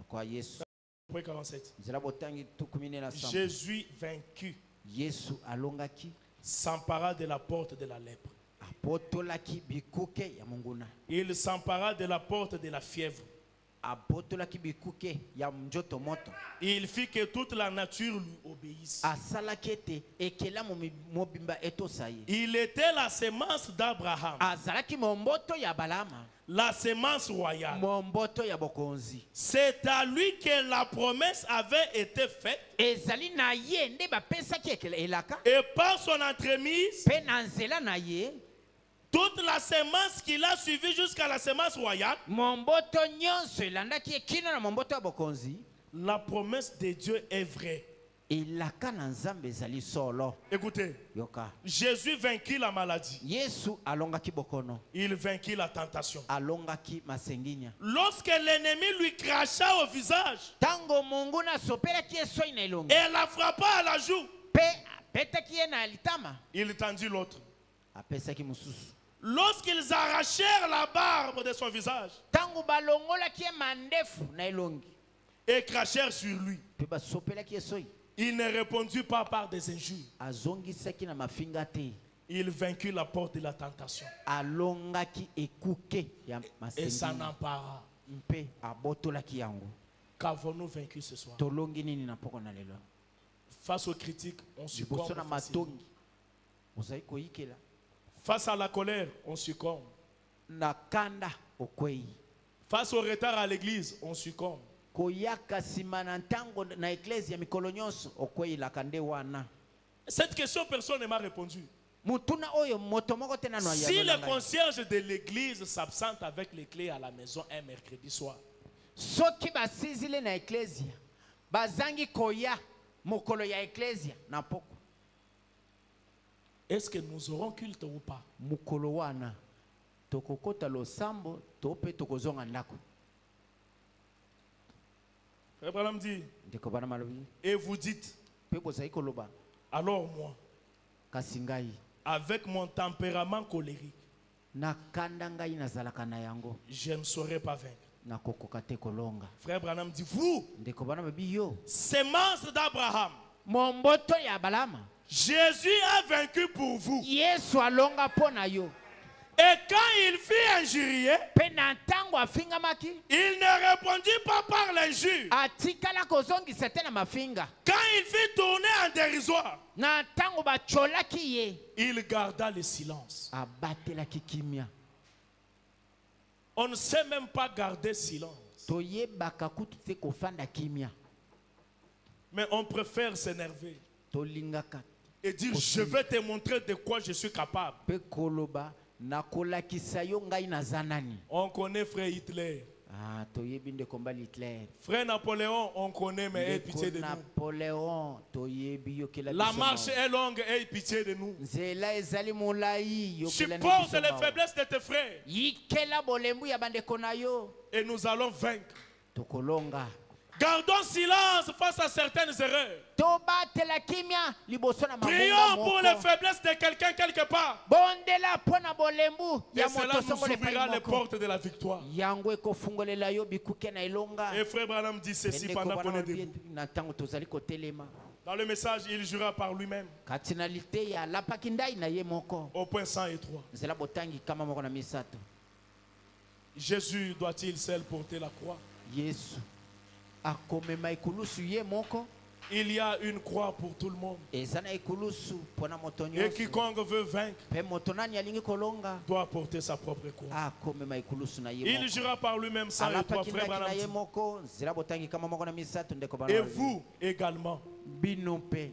Kwa Yesu. Après 47. Nzela botangi tukumine na samba. Jésus vaincu Yesu alongaki s'empara de la porte de la lèpre. apotolaki bikuke ya munguna. Il s'empara de la porte de la fièvre. abotolaki bikuke ya njoto moto. Il fit que toute la nature lui obéisse. Asalaki ete ekela mobimba etosaye. Il était la sémence d'Abraham, Azalaki momboto ya Balama, la sémence royale. momboto ya bokonzi. C'est à lui que la promesse avait été faite, Ezali na ye nde bapesaki ekela elaka. et par son entremise, Pe na nzela na ye, toute la sémence qu'il a suivie jusqu'à la sémence royale, momboto nyonso elandaki ekino na momboto ya bokonzi. la promesse de Dieu est vraie. Elaka na nzambe ezali solo. Écoutez, Yoka. Jésus vainquit la maladie. Yesu alongaki bokono. Il vainquit la tentation. Alongaki masenginya. Lorsque l'ennemi lui cracha au visage Tango mungu na sopelaki esoi na elongi. et la frappa à la joue, Pe apetaki ye na litama. il tendit l'autre. Apesaki mususu. Lorsqu'ils arrachèrent la barbe de son visage Tango balongolaki ye mandefu na elongi. et crachèrent sur lui, Pe basopelaki esoi. il ne répondit pas par des injures. Azongisaki na mafinga te. Il vainquit la porte de la tentation Alongaki ekuke ya et s'en masenginya. empara. Mpe abotolaki yango. Qu'avons-nous vaincu ce soir? Tolongi nini na poko na lelo. Face aux critiques, on succombe Liboso na facilement. matongi. Ozali koyikela. Face à la colère, on succombe. Na kanda okwei. Face au retard à l'église, on succombe. Koyaka sima na ntango na eklezia mikolo nyonso okweyilaka nde wana. Cette question, personne ne m'a répondu. Mutuna oyo moto moko te nano Si ayanola le ngai. concierge de l'église s'absente avec les clés à la maison un mercredi soir, Soki basizile na eklezia bazangi koya mokolo ya eklezia na poko. est-ce que nous aurons culte ou pas? Mokolo wana tokokota losambo to pe tokozonga ndako. Frère Branham dit, Ndeko bana malobi et vous dites, pe bozali koloba alors moi, kasi ngai avec mon tempérament colérique, na kanda ngai nazalaka na yango je ne saurais pas vaincre. nakokoka te kolonga. Frère Branham dit, vous, Ndeko bana mabi yo sémence d'Abraham, momboto ya Balama. Jésus a vaincu pour vous. Yesu alonga pona yo. Et quand il fut injurié, Pe na ntango afingamaki il ne répondit pas par l'injure. atikala kozongisa te na mafinga. Quand il fut tourné en dérisoire, Na ntango bacholaki ye il garda le silence. abatelaki kimia. On ne sait même pas garder silence. Toyebaka kutu te kofanda kimia. Mais on préfère s'énerver Tolingaka et dire, je vais te montrer de quoi je suis capable. pe koloba nakolakisa yo ngai naza nani. On connaît frère Hitler. Ah, toyebi ndeko mbali Hitler. Frère Napoléon, on connaît, mais aie pitié de nous. Napoléon toyebi yokela La biso marche mawa. est longue, aie pitié de nous. Nzela ezali molai yokela nde Supporte biso les mawa. faiblesses de tes frères Yikela bolembu ya bandeko na yo. et nous allons vaincre. Tokolonga. Gardons silence face à certaines erreurs. Tobatela kimia liboso na Prions mabonga pour les moko. faiblesses de quelqu'un quelque part. Bondela pona bolembu Et ya cela moto nous songole ouvrira les moko. portes de la victoire. Yango ekofungolela yo bikuke na ilonga. Et frère Branham dit ceci Ndeko pendant qu'on bana est debout. mabi na ntango tozali kotelema. Dans le message, il jura par lui-même Katinalité ya lapaki ndai na ye moko. au point 103. Nzela botangi kama moko na misato. Jésus doit-il seul porter la croix? Yesu akomema ikulusu ye moko. Il y a une croix pour tout le monde. Ezana ikulusu pona moto Et nyonso. quiconque veut vaincre Pe moto nani alingi kolonga. doit porter sa propre croix. Akomema ikulusu na ye Il moko. jura par lui-même 103, Alapaki frère ndaki na Branham ye dit. moko. Nzela botangi kama moko na misato ndeko bana. Et vous également, Bino pe.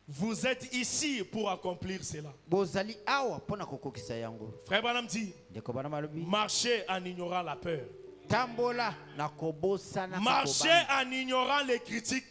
vous êtes ici pour accomplir cela. Bozali awa pona kokokisa yango. Frère Branham dit, Ndeko bana malobi. marchez en ignorant la peur. Tambola na kobosa na Marchez kokobana. en ignorant les critiques.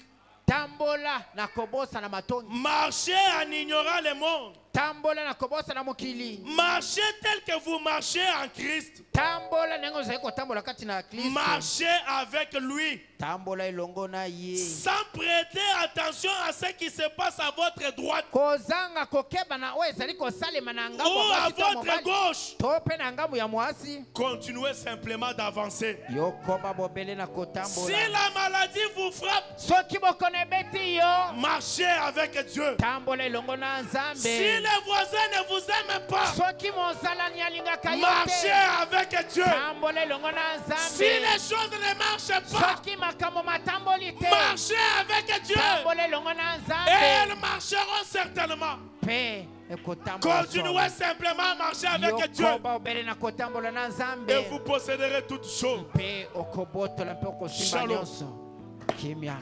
Tambola na kobosa na matongi. Marchez en ignorant le monde. Tambola na kobosa na mokili. Marchez tel que vous marchez en Christ. Tambola nengo zai kotambola kati na Kristo. Marchez avec lui. Tambola ilongo na ye. Sans prêter attention à ce qui se passe à votre droite Kozanga kokeba na oyo ezali kosalema na ngambo ou ya à mwasi to votre mobali. gauche. To pe na ngambo ya mwasi. Continuez simplement d'avancer. Yokoba bobele na Si kotambola. la maladie vous frappe, Soki bokono ebeti yo. marchez avec Dieu. Tambola ilongo na Nzambe. Si les voisins ne vous aiment pas, soki mozalani alingaka yo marchez te avec Dieu. tambola elongo na Si les nzambe choses ne marchent pas, soki makambo matamboli te marchez avec Dieu. tambola elongo na Et nzambe elles marcheront certainement. mpe ekotambola Continuez simplement à marcher avec Dieu. yokoba obele na kotambola na nzambe Et vous posséderez toutes choses. mpe okobotola mpe okosimba Shalom. nyonso kimia